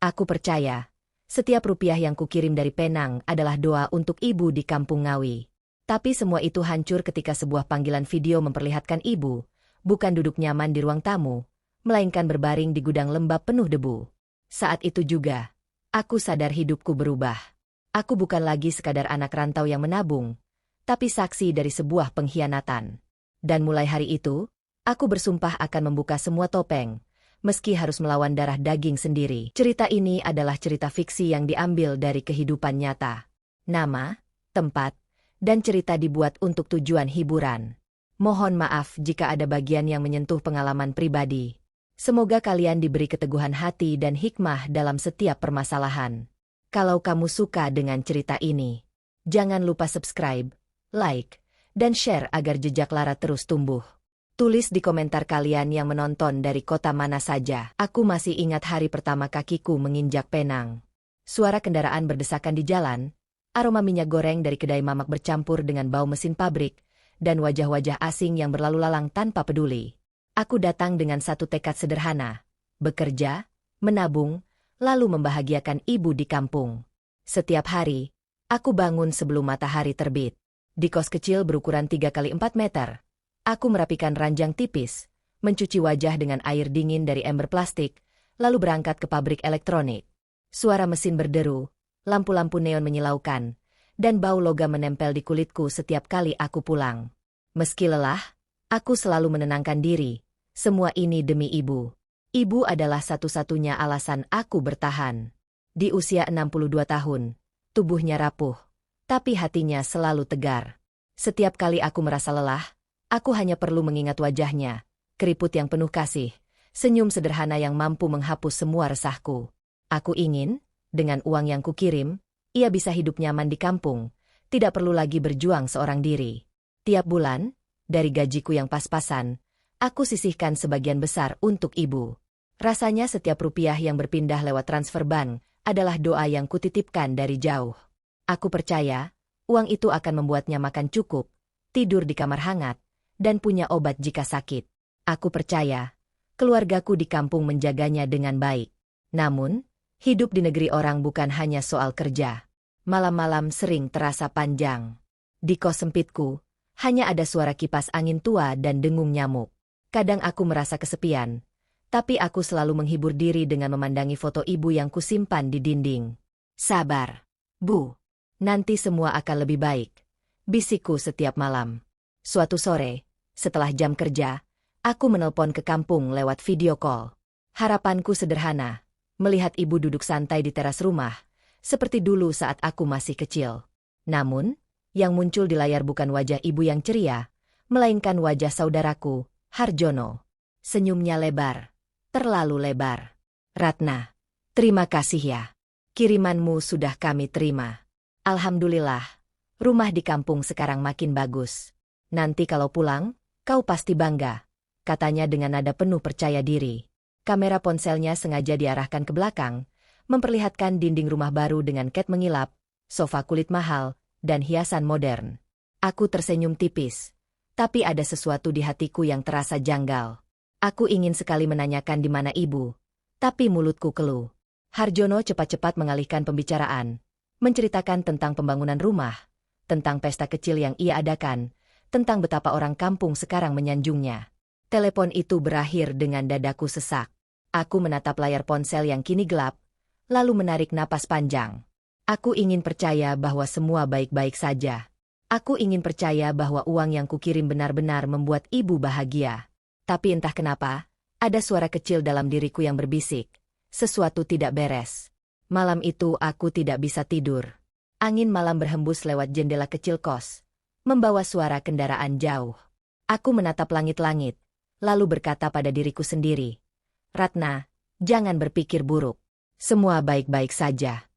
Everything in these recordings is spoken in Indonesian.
Aku percaya, setiap rupiah yang kukirim dari Penang adalah doa untuk ibu di Kampung Ngawi. Tapi semua itu hancur ketika sebuah panggilan video memperlihatkan ibu, bukan duduk nyaman di ruang tamu, melainkan berbaring di gudang lembab penuh debu. Saat itu juga, aku sadar hidupku berubah. Aku bukan lagi sekadar anak rantau yang menabung, tapi saksi dari sebuah pengkhianatan. Dan mulai hari itu, aku bersumpah akan membuka semua topeng, meski harus melawan darah daging sendiri. Cerita ini adalah cerita fiksi yang diambil dari kehidupan nyata. Nama, tempat, dan cerita dibuat untuk tujuan hiburan. Mohon maaf jika ada bagian yang menyentuh pengalaman pribadi. Semoga kalian diberi keteguhan hati dan hikmah dalam setiap permasalahan. Kalau kamu suka dengan cerita ini, jangan lupa subscribe, like, dan share agar jejak Lara terus tumbuh. Tulis di komentar kalian yang menonton dari kota mana saja. Aku masih ingat hari pertama kakiku menginjak Penang. Suara kendaraan berdesakan di jalan, aroma minyak goreng dari kedai mamak bercampur dengan bau mesin pabrik, dan wajah-wajah asing yang berlalu lalang tanpa peduli. Aku datang dengan satu tekad sederhana, bekerja, menabung, lalu membahagiakan ibu di kampung. Setiap hari, aku bangun sebelum matahari terbit. Di kos kecil berukuran 3x4 meter, aku merapikan ranjang tipis, mencuci wajah dengan air dingin dari ember plastik, lalu berangkat ke pabrik elektronik. Suara mesin berderu, lampu-lampu neon menyilaukan, dan bau logam menempel di kulitku setiap kali aku pulang. Meski lelah, aku selalu menenangkan diri. Semua ini demi ibu. Ibu adalah satu-satunya alasan aku bertahan. Di usia 62 tahun, tubuhnya rapuh, tapi hatinya selalu tegar. Setiap kali aku merasa lelah, aku hanya perlu mengingat wajahnya, keriput yang penuh kasih, senyum sederhana yang mampu menghapus semua resahku. Aku ingin, dengan uang yang kukirim, ia bisa hidup nyaman di kampung, tidak perlu lagi berjuang seorang diri. Tiap bulan, dari gajiku yang pas-pasan, aku sisihkan sebagian besar untuk ibu. Rasanya setiap rupiah yang berpindah lewat transfer bank adalah doa yang kutitipkan dari jauh. Aku percaya, uang itu akan membuatnya makan cukup, tidur di kamar hangat, dan punya obat jika sakit. Aku percaya, keluargaku di kampung menjaganya dengan baik. Namun, hidup di negeri orang bukan hanya soal kerja. Malam-malam sering terasa panjang. Di kos sempitku, hanya ada suara kipas angin tua dan dengung nyamuk. Kadang aku merasa kesepian, tapi aku selalu menghibur diri dengan memandangi foto ibu yang kusimpan di dinding. Sabar, Bu. Nanti semua akan lebih baik, bisikku setiap malam. Suatu sore, setelah jam kerja, aku menelpon ke kampung lewat video call. Harapanku sederhana, melihat ibu duduk santai di teras rumah, seperti dulu saat aku masih kecil. Namun, yang muncul di layar bukan wajah ibu yang ceria, melainkan wajah saudaraku, Harjono. Senyumnya lebar, terlalu lebar. Ratna, terima kasih ya. Kirimanmu sudah kami terima. Alhamdulillah, rumah di kampung sekarang makin bagus. Nanti kalau pulang, kau pasti bangga, katanya dengan nada penuh percaya diri. Kamera ponselnya sengaja diarahkan ke belakang, memperlihatkan dinding rumah baru dengan cat mengilap, sofa kulit mahal, dan hiasan modern. Aku tersenyum tipis, tapi ada sesuatu di hatiku yang terasa janggal. Aku ingin sekali menanyakan di mana ibu, tapi mulutku keluh. Harjono cepat-cepat mengalihkan pembicaraan, menceritakan tentang pembangunan rumah, tentang pesta kecil yang ia adakan, tentang betapa orang kampung sekarang menyanjungnya. Telepon itu berakhir dengan dadaku sesak. Aku menatap layar ponsel yang kini gelap, lalu menarik napas panjang. Aku ingin percaya bahwa semua baik-baik saja. Aku ingin percaya bahwa uang yang kukirim benar-benar membuat ibu bahagia. Tapi entah kenapa, ada suara kecil dalam diriku yang berbisik, sesuatu tidak beres. Malam itu aku tidak bisa tidur. Angin malam berhembus lewat jendela kecil kos, membawa suara kendaraan jauh. Aku menatap langit-langit, lalu berkata pada diriku sendiri, Ratna, jangan berpikir buruk. Semua baik-baik saja.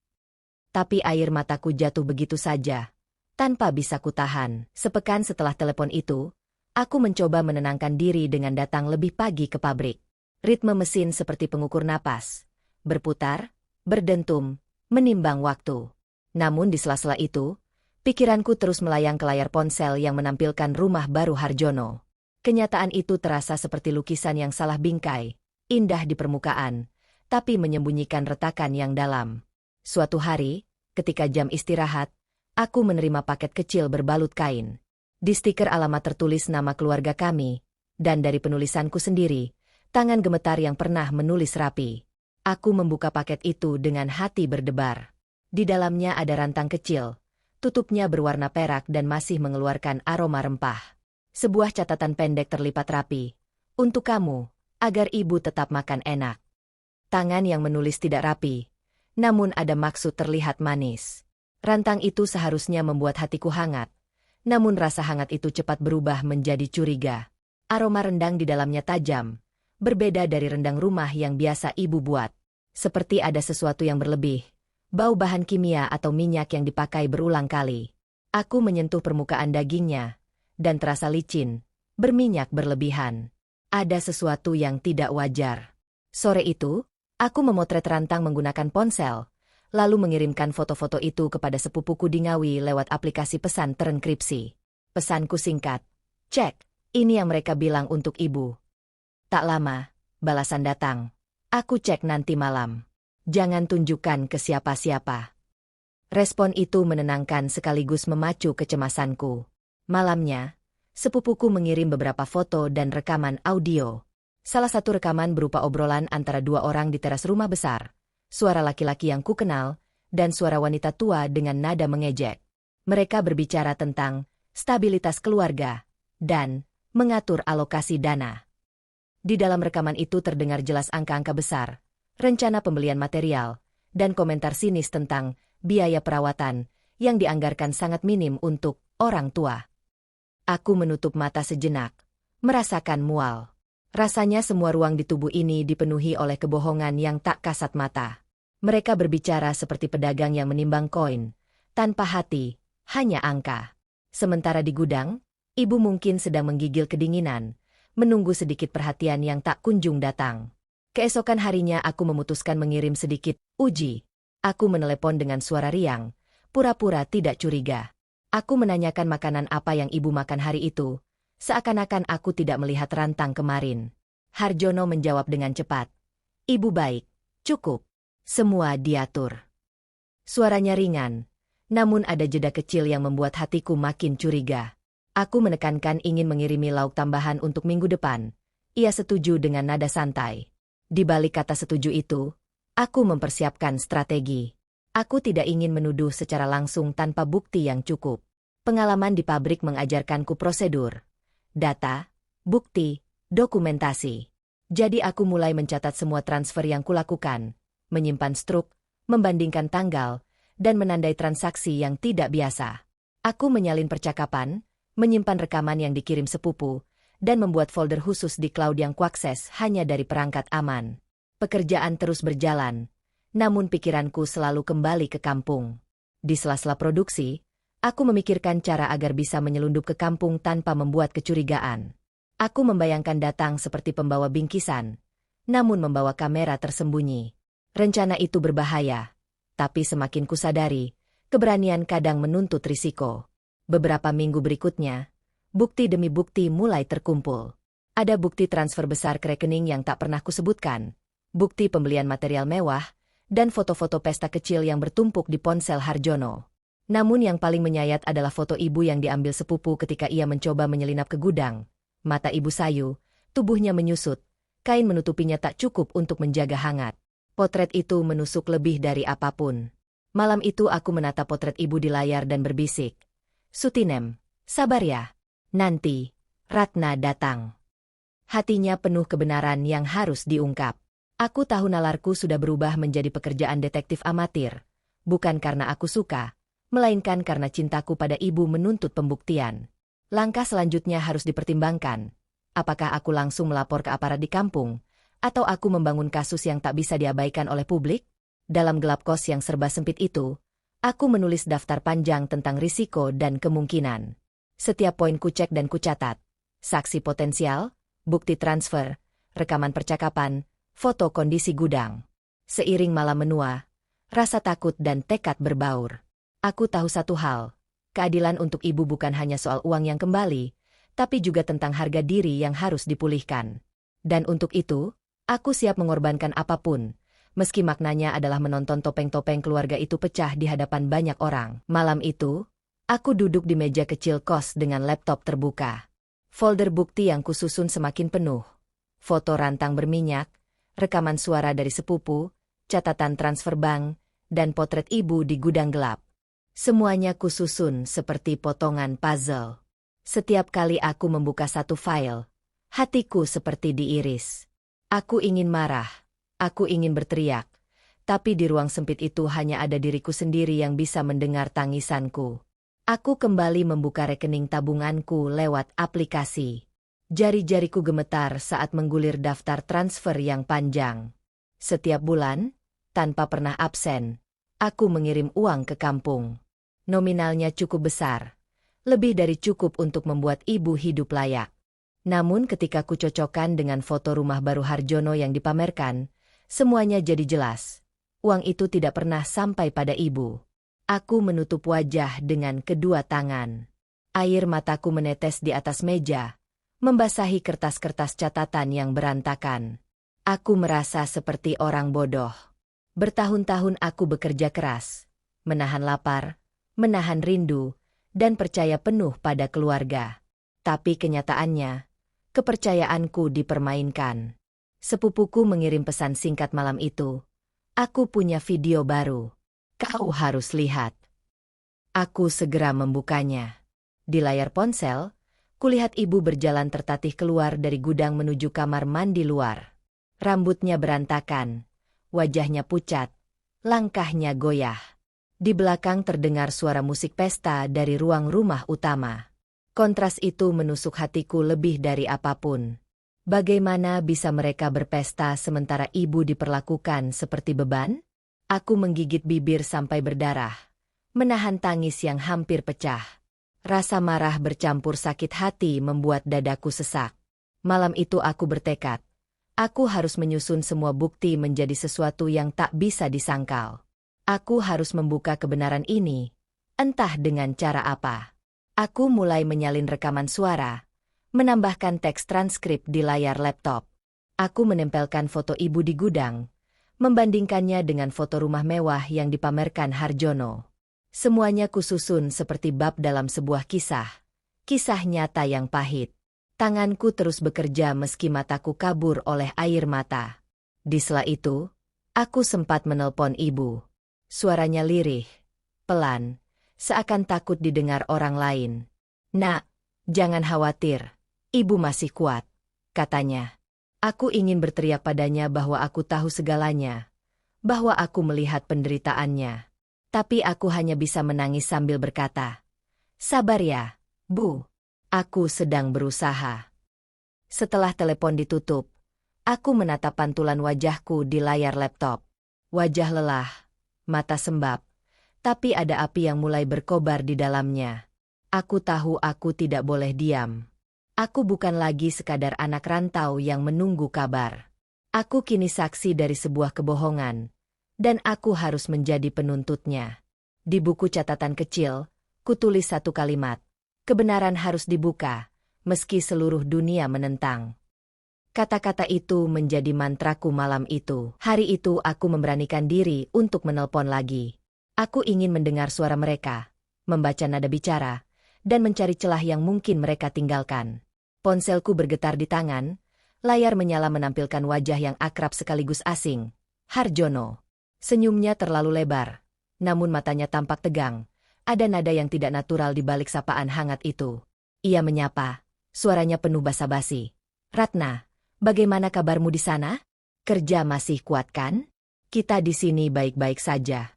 Tapi air mataku jatuh begitu saja, tanpa bisa kutahan. Sepekan setelah telepon itu, aku mencoba menenangkan diri dengan datang lebih pagi ke pabrik. Ritme mesin seperti pengukur napas, berputar, berdentum, menimbang waktu. Namun di sela-sela itu, pikiranku terus melayang ke layar ponsel yang menampilkan rumah baru Harjono. Kenyataan itu terasa seperti lukisan yang salah bingkai, indah di permukaan, tapi menyembunyikan retakan yang dalam. Suatu hari, ketika jam istirahat, aku menerima paket kecil berbalut kain. Di stiker alamat tertulis nama keluarga kami, dan dari penulisanku sendiri, tangan gemetar yang pernah menulis rapi. Aku membuka paket itu dengan hati berdebar. Di dalamnya ada rantang kecil, tutupnya berwarna perak dan masih mengeluarkan aroma rempah. Sebuah catatan pendek terlipat rapi. Untuk kamu, agar ibu tetap makan enak. Tangan yang menulis tidak rapi, namun ada maksud terlihat manis. Rantang itu seharusnya membuat hatiku hangat, namun rasa hangat itu cepat berubah menjadi curiga. Aroma rendang di dalamnya tajam, berbeda dari rendang rumah yang biasa ibu buat. Seperti ada sesuatu yang berlebih, bau bahan kimia atau minyak yang dipakai berulang kali. Aku menyentuh permukaan dagingnya, dan terasa licin, berminyak berlebihan. Ada sesuatu yang tidak wajar. Sore itu, aku memotret rantang menggunakan ponsel, lalu mengirimkan foto-foto itu kepada sepupuku di Ngawi lewat aplikasi pesan terenkripsi. Pesanku singkat, "Cek, ini yang mereka bilang untuk ibu." Tak lama, balasan datang. "Aku cek nanti malam. Jangan tunjukkan ke siapa-siapa." Respon itu menenangkan sekaligus memacu kecemasanku. Malamnya, sepupuku mengirim beberapa foto dan rekaman audio. Salah satu rekaman berupa obrolan antara dua orang di teras rumah besar. Suara laki-laki yang kukenal, dan suara wanita tua dengan nada mengejek. Mereka berbicara tentang stabilitas keluarga dan mengatur alokasi dana. Di dalam rekaman itu terdengar jelas angka-angka besar, rencana pembelian material, dan komentar sinis tentang biaya perawatan yang dianggarkan sangat minim untuk orang tua. Aku menutup mata sejenak, merasakan mual. Rasanya semua ruang di tubuh ini dipenuhi oleh kebohongan yang tak kasat mata. Mereka berbicara seperti pedagang yang menimbang koin, tanpa hati, hanya angka. Sementara di gudang, ibu mungkin sedang menggigil kedinginan, menunggu sedikit perhatian yang tak kunjung datang. Keesokan harinya aku memutuskan mengirim sedikit uji. Aku menelepon dengan suara riang, pura-pura tidak curiga. Aku menanyakan makanan apa yang ibu makan hari itu, seakan-akan aku tidak melihat rantang kemarin. Harjono menjawab dengan cepat. "Ibu baik, cukup. Semua diatur." Suaranya ringan, namun ada jeda kecil yang membuat hatiku makin curiga. Aku menekankan ingin mengirimi lauk tambahan untuk minggu depan. Ia setuju dengan nada santai. Di balik kata setuju itu, aku mempersiapkan strategi. Aku tidak ingin menuduh secara langsung tanpa bukti yang cukup. Pengalaman di pabrik mengajarkanku prosedur, data, bukti, dokumentasi. Jadi aku mulai mencatat semua transfer yang kulakukan, menyimpan struk, membandingkan tanggal, dan menandai transaksi yang tidak biasa. Aku menyalin percakapan, menyimpan rekaman yang dikirim sepupu, dan membuat folder khusus di cloud yang kuakses hanya dari perangkat aman. Pekerjaan terus berjalan, namun pikiranku selalu kembali ke kampung. Di sela-sela produksi, aku memikirkan cara agar bisa menyelundup ke kampung tanpa membuat kecurigaan. Aku membayangkan datang seperti pembawa bingkisan, namun membawa kamera tersembunyi. Rencana itu berbahaya, tapi semakin kusadari, keberanian kadang menuntut risiko. Beberapa minggu berikutnya, bukti demi bukti mulai terkumpul. Ada bukti transfer besar ke rekening yang tak pernah kusebutkan, bukti pembelian material mewah, dan foto-foto pesta kecil yang bertumpuk di ponsel Harjono. Namun yang paling menyayat adalah foto ibu yang diambil sepupu ketika ia mencoba menyelinap ke gudang. Mata ibu sayu, tubuhnya menyusut, kain menutupinya tak cukup untuk menjaga hangat. Potret itu menusuk lebih dari apapun. Malam itu aku menatap potret ibu di layar dan berbisik, "Sutinem, sabar ya. Nanti, Ratna datang." Hatinya penuh kebenaran yang harus diungkap. Aku tahu nalarku sudah berubah menjadi pekerjaan detektif amatir. Bukan karena aku suka, melainkan karena cintaku pada ibu menuntut pembuktian. Langkah selanjutnya harus dipertimbangkan. Apakah aku langsung melapor ke aparat di kampung, atau aku membangun kasus yang tak bisa diabaikan oleh publik? Dalam gelap kos yang serba sempit itu, aku menulis daftar panjang tentang risiko dan kemungkinan. Setiap poin kucek dan kucatat. Saksi potensial, bukti transfer, rekaman percakapan, foto kondisi gudang. Seiring malam menua, rasa takut dan tekad berbaur. Aku tahu satu hal, keadilan untuk ibu bukan hanya soal uang yang kembali, tapi juga tentang harga diri yang harus dipulihkan. Dan untuk itu, aku siap mengorbankan apapun, Meski maknanya adalah menonton topeng-topeng keluarga itu pecah di hadapan banyak orang. Malam itu, aku duduk di meja kecil kos dengan laptop terbuka. Folder bukti yang kususun semakin penuh. Foto rantang berminyak, rekaman suara dari sepupu, catatan transfer bank, dan potret ibu di gudang gelap. Semuanya kususun seperti potongan puzzle. Setiap kali aku membuka satu file, hatiku seperti diiris. Aku ingin marah, aku ingin berteriak, tapi di ruang sempit itu hanya ada diriku sendiri yang bisa mendengar tangisanku. Aku kembali membuka rekening tabunganku lewat aplikasi. Jari-jariku gemetar saat menggulir daftar transfer yang panjang. Setiap bulan, tanpa pernah absen, aku mengirim uang ke kampung. Nominalnya cukup besar, lebih dari cukup untuk membuat ibu hidup layak. Namun ketika kucocokkan dengan foto rumah baru Harjono yang dipamerkan, semuanya jadi jelas. Uang itu tidak pernah sampai pada ibu. Aku menutup wajah dengan kedua tangan. Air mataku menetes di atas meja, membasahi kertas-kertas catatan yang berantakan. Aku merasa seperti orang bodoh. Bertahun-tahun aku bekerja keras, menahan lapar, menahan rindu, dan percaya penuh pada keluarga. Tapi kenyataannya, kepercayaanku dipermainkan. Sepupuku mengirim pesan singkat malam itu. Aku punya video baru. Kau harus lihat. Aku segera membukanya. Di layar ponsel, kulihat ibu berjalan tertatih keluar dari gudang menuju kamar mandi luar. Rambutnya berantakan, wajahnya pucat, langkahnya goyah. Di belakang terdengar suara musik pesta dari ruang rumah utama. Kontras itu menusuk hatiku lebih dari apapun. Bagaimana bisa mereka berpesta sementara ibu diperlakukan seperti beban? Aku menggigit bibir sampai berdarah, menahan tangis yang hampir pecah. Rasa marah bercampur sakit hati membuat dadaku sesak. Malam itu aku bertekad. Aku harus menyusun semua bukti menjadi sesuatu yang tak bisa disangkal. Aku harus membuka kebenaran ini, entah dengan cara apa. Aku mulai menyalin rekaman suara, menambahkan teks transkrip di layar laptop. Aku menempelkan foto ibu di gudang, membandingkannya dengan foto rumah mewah yang dipamerkan Harjono. Semuanya kususun seperti bab dalam sebuah kisah nyata yang pahit. Tanganku terus bekerja meski mataku kabur oleh air mata. Di sela itu, aku sempat menelpon ibu. Suaranya lirih, pelan, seakan takut didengar orang lain. "Nak, jangan khawatir, ibu masih kuat," katanya. Aku ingin berteriak padanya bahwa aku tahu segalanya, bahwa aku melihat penderitaannya. Tapi aku hanya bisa menangis sambil berkata, "Sabar ya, Bu. Aku sedang berusaha." Setelah telepon ditutup, aku menatap pantulan wajahku di layar laptop. Wajah lelah, mata sembab, tapi ada api yang mulai berkobar di dalamnya. Aku tahu aku tidak boleh diam. Aku bukan lagi sekadar anak rantau yang menunggu kabar. Aku kini saksi dari sebuah kebohongan, dan aku harus menjadi penuntutnya. Di buku catatan kecil, kutulis satu kalimat. Kebenaran harus dibuka, meski seluruh dunia menentang. Kata-kata itu menjadi mantraku malam itu. Hari itu aku memberanikan diri untuk menelpon lagi. Aku ingin mendengar suara mereka, membaca nada bicara, dan mencari celah yang mungkin mereka tinggalkan. Ponselku bergetar di tangan, layar menyala menampilkan wajah yang akrab sekaligus asing, Harjono. Senyumnya terlalu lebar, namun matanya tampak tegang. Ada nada yang tidak natural di balik sapaan hangat itu. Ia menyapa, suaranya penuh basa-basi. "Ratna, bagaimana kabarmu di sana? Kerja masih kuat kan? Kita di sini baik-baik saja."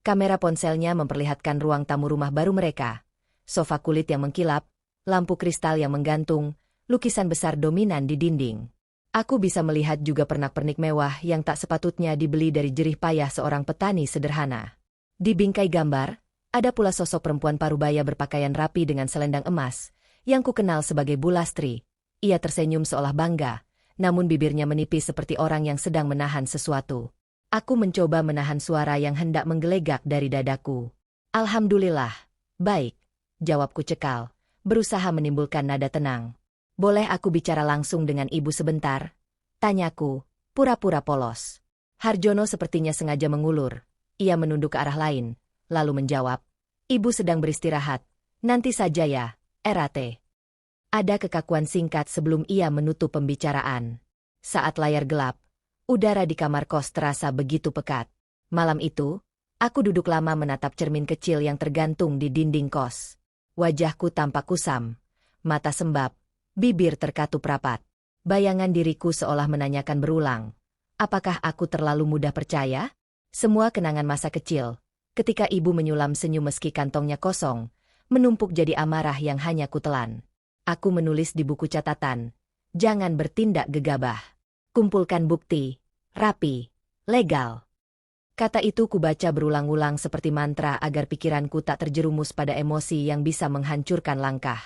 Kamera ponselnya memperlihatkan ruang tamu rumah baru mereka. Sofa kulit yang mengkilap, lampu kristal yang menggantung, lukisan besar dominan di dinding. Aku bisa melihat juga pernak-pernik mewah yang tak sepatutnya dibeli dari jerih payah seorang petani sederhana. Di bingkai gambar, ada pula sosok perempuan parubaya berpakaian rapi dengan selendang emas, yang kukenal sebagai Bu Lastri. Ia tersenyum seolah bangga, namun bibirnya menipis seperti orang yang sedang menahan sesuatu. Aku mencoba menahan suara yang hendak menggelegak dari dadaku. "Alhamdulillah, baik," jawabku cekal, berusaha menimbulkan nada tenang. "Boleh aku bicara langsung dengan ibu sebentar?" tanyaku, pura-pura polos. Harjono sepertinya sengaja mengulur. Ia menunduk ke arah lain, lalu menjawab, "Ibu sedang beristirahat. Nanti saja ya, RAT." Ada kekakuan singkat sebelum ia menutup pembicaraan. Saat layar gelap, udara di kamar kos terasa begitu pekat. Malam itu, aku duduk lama menatap cermin kecil yang tergantung di dinding kos. Wajahku tampak kusam, mata sembab, bibir terkatup rapat. Bayangan diriku seolah menanyakan berulang, apakah aku terlalu mudah percaya? Semua kenangan masa kecil, ketika ibu menyulam senyum meski kantongnya kosong, menumpuk jadi amarah yang hanya kutelan. Aku menulis di buku catatan, jangan bertindak gegabah. Kumpulkan bukti, rapi, legal. Kata itu kubaca berulang-ulang seperti mantra agar pikiranku tak terjerumus pada emosi yang bisa menghancurkan langkah.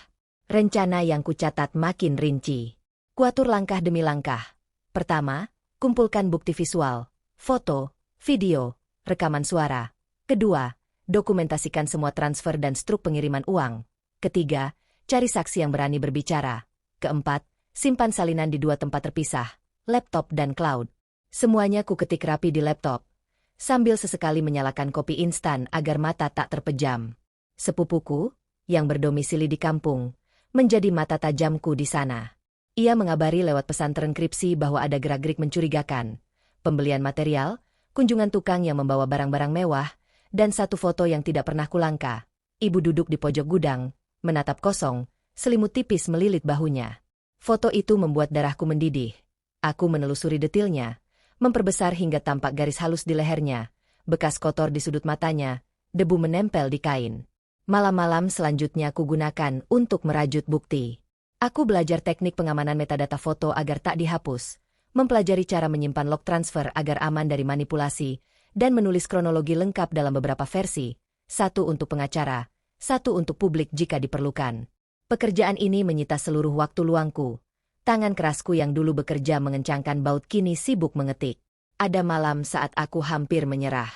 Rencana yang kucatat makin rinci. Kuatur langkah demi langkah. Pertama, kumpulkan bukti visual, foto, video, rekaman suara. Kedua, dokumentasikan semua transfer dan struk pengiriman uang. Ketiga, cari saksi yang berani berbicara. Keempat, simpan salinan di 2 tempat terpisah, laptop dan cloud. Semuanya kuketik rapi di laptop, sambil sesekali menyalakan kopi instan agar mata tak terpejam. Sepupuku, yang berdomisili di kampung, menjadi mata tajamku di sana. Ia mengabari lewat pesan terenkripsi bahwa ada gerak-gerik mencurigakan, pembelian material, kunjungan tukang yang membawa barang-barang mewah, dan satu foto yang tidak pernah kulangka. Ibu duduk di pojok gudang, menatap kosong, selimut tipis melilit bahunya. Foto itu membuat darahku mendidih. Aku menelusuri detailnya, memperbesar hingga tampak garis halus di lehernya, bekas kotor di sudut matanya, debu menempel di kain. Malam-malam selanjutnya kugunakan untuk merajut bukti. Aku belajar teknik pengamanan metadata foto agar tak dihapus, mempelajari cara menyimpan log transfer agar aman dari manipulasi, dan menulis kronologi lengkap dalam beberapa versi, satu untuk pengacara, satu untuk publik jika diperlukan. Pekerjaan ini menyita seluruh waktu luangku. Tangan kerasku yang dulu bekerja mengencangkan baut kini sibuk mengetik. Ada malam saat aku hampir menyerah.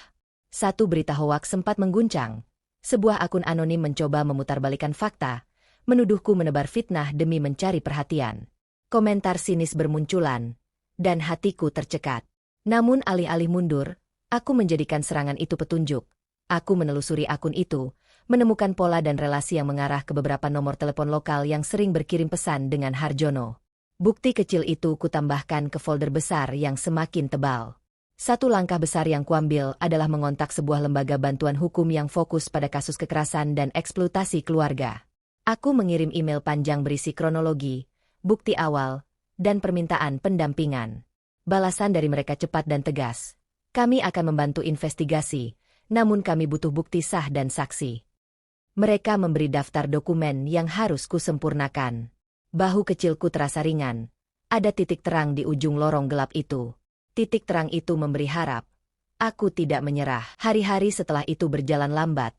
Satu berita hoaks sempat mengguncang. Sebuah akun anonim mencoba memutarbalikan fakta, menuduhku menebar fitnah demi mencari perhatian. Komentar sinis bermunculan, dan hatiku tercekat. Namun alih-alih mundur, aku menjadikan serangan itu petunjuk. Aku menelusuri akun itu, menemukan pola dan relasi yang mengarah ke beberapa nomor telepon lokal yang sering berkirim pesan dengan Harjono. Bukti kecil itu kutambahkan ke folder besar yang semakin tebal. Satu langkah besar yang kuambil adalah mengontak sebuah lembaga bantuan hukum yang fokus pada kasus kekerasan dan eksploitasi keluarga. Aku mengirim email panjang berisi kronologi, bukti awal, dan permintaan pendampingan. Balasan dari mereka cepat dan tegas. Kami akan membantu investigasi, namun kami butuh bukti sah dan saksi. Mereka memberi daftar dokumen yang harus kusempurnakan. Bahu kecilku terasa ringan. Ada titik terang di ujung lorong gelap itu. Titik terang itu memberi harap. Aku tidak menyerah. Hari-hari setelah itu berjalan lambat.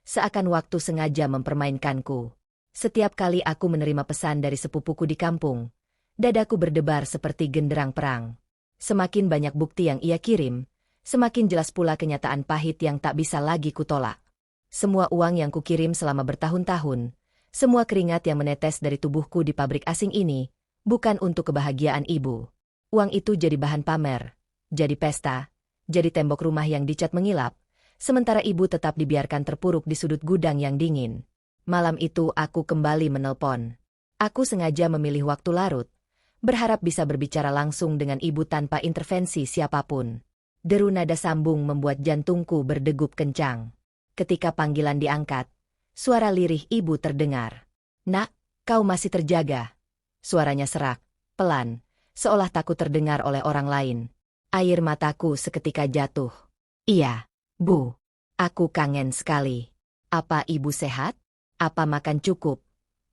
Seakan waktu sengaja mempermainkanku. Setiap kali aku menerima pesan dari sepupuku di kampung, dadaku berdebar seperti genderang perang. Semakin banyak bukti yang ia kirim, semakin jelas pula kenyataan pahit yang tak bisa lagi kutolak. Semua uang yang kukirim selama bertahun-tahun, semua keringat yang menetes dari tubuhku di pabrik asing ini, bukan untuk kebahagiaan ibu. Uang itu jadi bahan pamer, jadi pesta, jadi tembok rumah yang dicat mengilap, sementara ibu tetap dibiarkan terpuruk di sudut gudang yang dingin. Malam itu aku kembali menelpon. Aku sengaja memilih waktu larut, berharap bisa berbicara langsung dengan ibu tanpa intervensi siapapun. Deru nada sambung membuat jantungku berdegup kencang. Ketika panggilan diangkat, suara lirih ibu terdengar. "Nak, kau masih terjaga?" Suaranya serak, pelan, seolah takut terdengar oleh orang lain. Air mataku seketika jatuh. "Iya, Bu. Aku kangen sekali. Apa ibu sehat? Apa makan cukup?"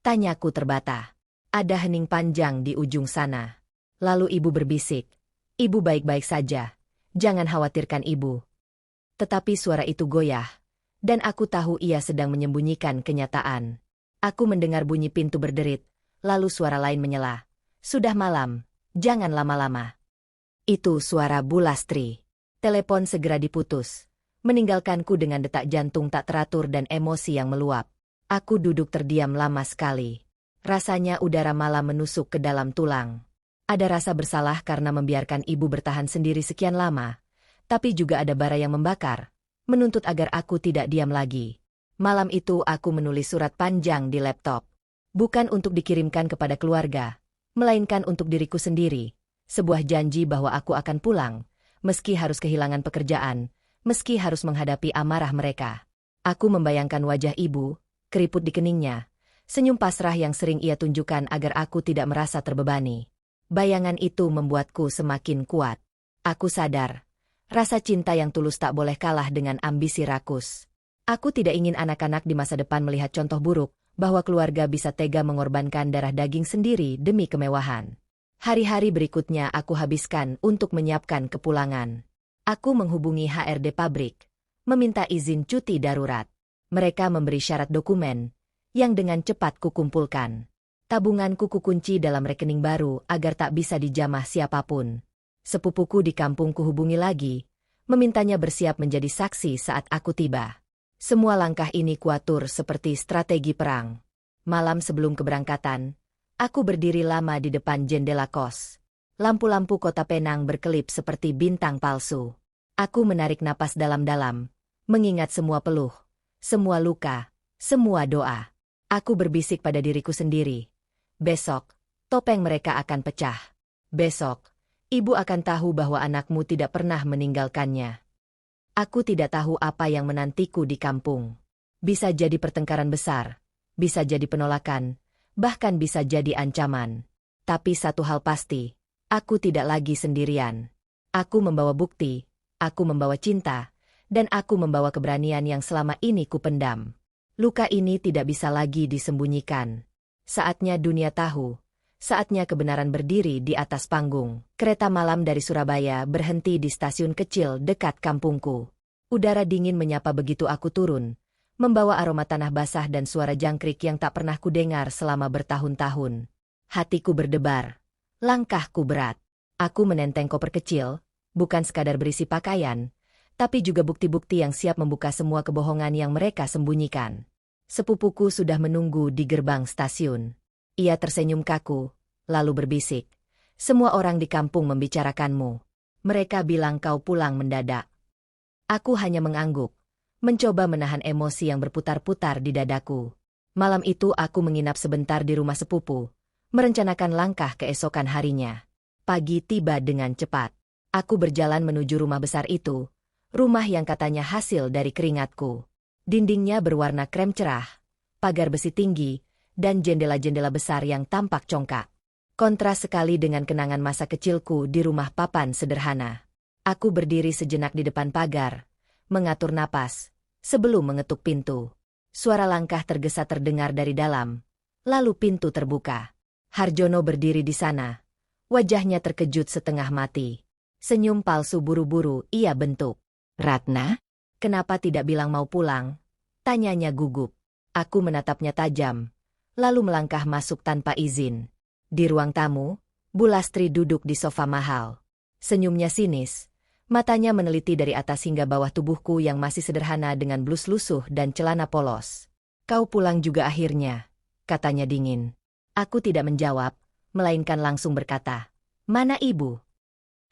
Tanyaku terbata. Ada hening panjang di ujung sana. Lalu ibu berbisik, "Ibu baik-baik saja. Jangan khawatirkan ibu." Tetapi suara itu goyah, dan aku tahu ia sedang menyembunyikan kenyataan. Aku mendengar bunyi pintu berderit, lalu suara lain menyela. "Sudah malam, jangan lama-lama." Itu suara Bu Lastri. Telepon segera diputus, meninggalkanku dengan detak jantung tak teratur dan emosi yang meluap. Aku duduk terdiam lama sekali. Rasanya udara malam menusuk ke dalam tulang. Ada rasa bersalah karena membiarkan ibu bertahan sendiri sekian lama, Tapi juga ada bara yang membakar, menuntut agar aku tidak diam lagi. Malam itu aku menulis surat panjang di laptop. Bukan untuk dikirimkan kepada keluarga, melainkan untuk diriku sendiri. Sebuah janji bahwa aku akan pulang, meski harus kehilangan pekerjaan, meski harus menghadapi amarah mereka. Aku membayangkan wajah ibu, keriput di keningnya, senyum pasrah yang sering ia tunjukkan agar aku tidak merasa terbebani. Bayangan itu membuatku semakin kuat. Aku sadar, rasa cinta yang tulus tak boleh kalah dengan ambisi rakus. Aku tidak ingin anak-anak di masa depan melihat contoh buruk, bahwa keluarga bisa tega mengorbankan darah daging sendiri demi kemewahan. Hari-hari berikutnya aku habiskan untuk menyiapkan kepulangan. Aku menghubungi HRD pabrik, meminta izin cuti darurat. Mereka memberi syarat dokumen, yang dengan cepat kukumpulkan. Tabunganku kukunci dalam rekening baru agar tak bisa dijamah siapapun. Sepupuku di kampung kuhubungi lagi, memintanya bersiap menjadi saksi saat aku tiba. Semua langkah ini kuatur seperti strategi perang. Malam sebelum keberangkatan, aku berdiri lama di depan jendela kos. Lampu-lampu kota Penang berkelip seperti bintang palsu. Aku menarik napas dalam-dalam, mengingat semua peluh, semua luka, semua doa. Aku berbisik pada diriku sendiri. Besok, topeng mereka akan pecah. Besok, ibu akan tahu bahwa anakmu tidak pernah meninggalkannya. Aku tidak tahu apa yang menantiku di kampung. Bisa jadi pertengkaran besar, bisa jadi penolakan, bahkan bisa jadi ancaman. Tapi satu hal pasti, aku tidak lagi sendirian. Aku membawa bukti, aku membawa cinta, dan aku membawa keberanian yang selama ini kupendam. Luka ini tidak bisa lagi disembunyikan. Saatnya dunia tahu, saatnya kebenaran berdiri di atas panggung. Kereta malam dari Surabaya berhenti di stasiun kecil dekat kampungku. Udara dingin menyapa begitu aku turun, membawa aroma tanah basah dan suara jangkrik yang tak pernah kudengar selama bertahun-tahun. Hatiku berdebar, langkahku berat. Aku menenteng koper kecil, bukan sekadar berisi pakaian, tapi juga bukti-bukti yang siap membuka semua kebohongan yang mereka sembunyikan. Sepupuku sudah menunggu di gerbang stasiun. Ia tersenyum kaku, lalu berbisik. Semua orang di kampung membicarakanmu. Mereka bilang kau pulang mendadak. Aku hanya mengangguk, mencoba menahan emosi yang berputar-putar di dadaku. Malam itu aku menginap sebentar di rumah sepupu, merencanakan langkah keesokan harinya. Pagi tiba dengan cepat. Aku berjalan menuju rumah besar itu, rumah yang katanya hasil dari keringatku. Dindingnya berwarna krem cerah, pagar besi tinggi, dan jendela-jendela besar yang tampak congkak. Kontras sekali dengan kenangan masa kecilku di rumah papan sederhana. Aku berdiri sejenak di depan pagar, mengatur napas, sebelum mengetuk pintu. Suara langkah tergesa terdengar dari dalam, lalu pintu terbuka. Harjono berdiri di sana, wajahnya terkejut setengah mati. Senyum palsu buru-buru ia bentuk. "Ratna, kenapa tidak bilang mau pulang?" tanyanya gugup. Aku menatapnya tajam, lalu melangkah masuk tanpa izin. Di ruang tamu, Bu Lastri duduk di sofa mahal. Senyumnya sinis, matanya meneliti dari atas hingga bawah tubuhku yang masih sederhana dengan blus lusuh dan celana polos. "Kau pulang juga akhirnya," katanya dingin. Aku tidak menjawab, melainkan langsung berkata, "Mana ibu?"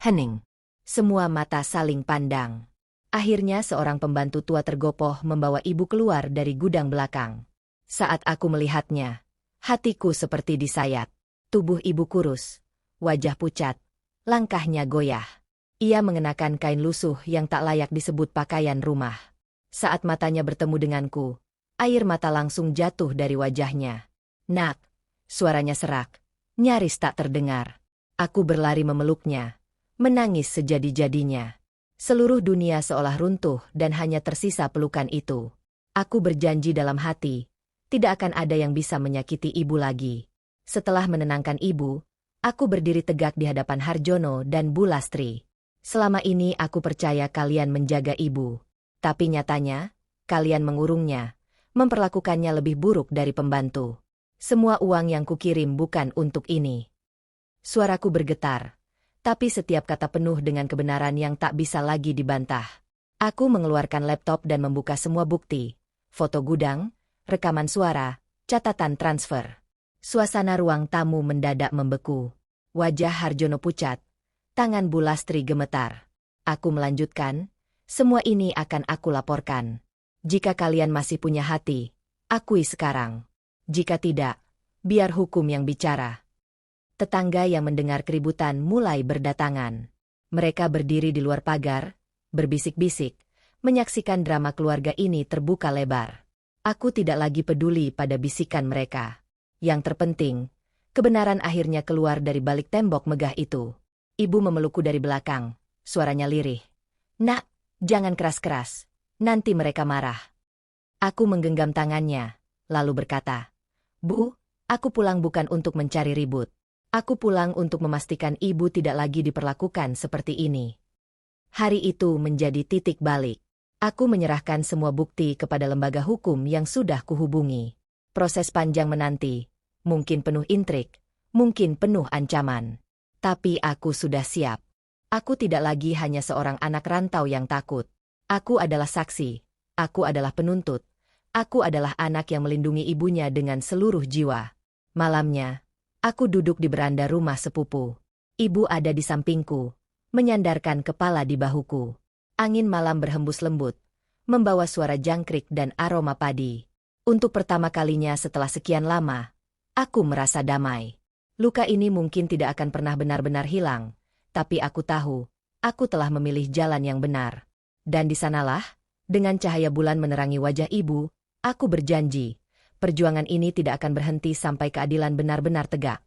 Hening. Semua mata saling pandang. Akhirnya seorang pembantu tua tergopoh membawa ibu keluar dari gudang belakang. Saat aku melihatnya, hatiku seperti disayat. Tubuh ibu kurus, wajah pucat, langkahnya goyah. Ia mengenakan kain lusuh yang tak layak disebut pakaian rumah. Saat matanya bertemu denganku, air mata langsung jatuh dari wajahnya. "Nak," suaranya serak, nyaris tak terdengar. Aku berlari memeluknya, menangis sejadi-jadinya. Seluruh dunia seolah runtuh dan hanya tersisa pelukan itu. Aku berjanji dalam hati, tidak akan ada yang bisa menyakiti ibu lagi. Setelah menenangkan ibu, aku berdiri tegak di hadapan Harjono dan Bu Lastri. "Selama ini aku percaya kalian menjaga ibu. Tapi nyatanya, kalian mengurungnya, memperlakukannya lebih buruk dari pembantu. Semua uang yang kukirim bukan untuk ini." Suaraku bergetar, tapi setiap kata penuh dengan kebenaran yang tak bisa lagi dibantah. Aku mengeluarkan laptop dan membuka semua bukti, foto gudang, rekaman suara, catatan transfer. Suasana ruang tamu mendadak membeku. Wajah Harjono pucat, tangan Bu Lastri gemetar. Aku melanjutkan, semua ini akan aku laporkan. Jika kalian masih punya hati, akui sekarang. Jika tidak, biar hukum yang bicara. Tetangga yang mendengar keributan mulai berdatangan. Mereka berdiri di luar pagar, berbisik-bisik, menyaksikan drama keluarga ini terbuka lebar. Aku tidak lagi peduli pada bisikan mereka. Yang terpenting, kebenaran akhirnya keluar dari balik tembok megah itu. Ibu memelukku dari belakang, suaranya lirih. "Nak, jangan keras-keras, nanti mereka marah." Aku menggenggam tangannya, lalu berkata, "Bu, aku pulang bukan untuk mencari ribut. Aku pulang untuk memastikan ibu tidak lagi diperlakukan seperti ini." Hari itu menjadi titik balik. Aku menyerahkan semua bukti kepada lembaga hukum yang sudah kuhubungi. Proses panjang menanti, mungkin penuh intrik, mungkin penuh ancaman. Tapi aku sudah siap. Aku tidak lagi hanya seorang anak rantau yang takut. Aku adalah saksi, aku adalah penuntut, aku adalah anak yang melindungi ibunya dengan seluruh jiwa. Malamnya, aku duduk di beranda rumah sepupu. Ibu ada di sampingku, menyandarkan kepala di bahuku. Angin malam berhembus lembut, membawa suara jangkrik dan aroma padi. Untuk pertama kalinya setelah sekian lama, aku merasa damai. Luka ini mungkin tidak akan pernah benar-benar hilang, tapi aku tahu, aku telah memilih jalan yang benar. Dan di sanalah, dengan cahaya bulan menerangi wajah ibu, aku berjanji, perjuangan ini tidak akan berhenti sampai keadilan benar-benar tegak.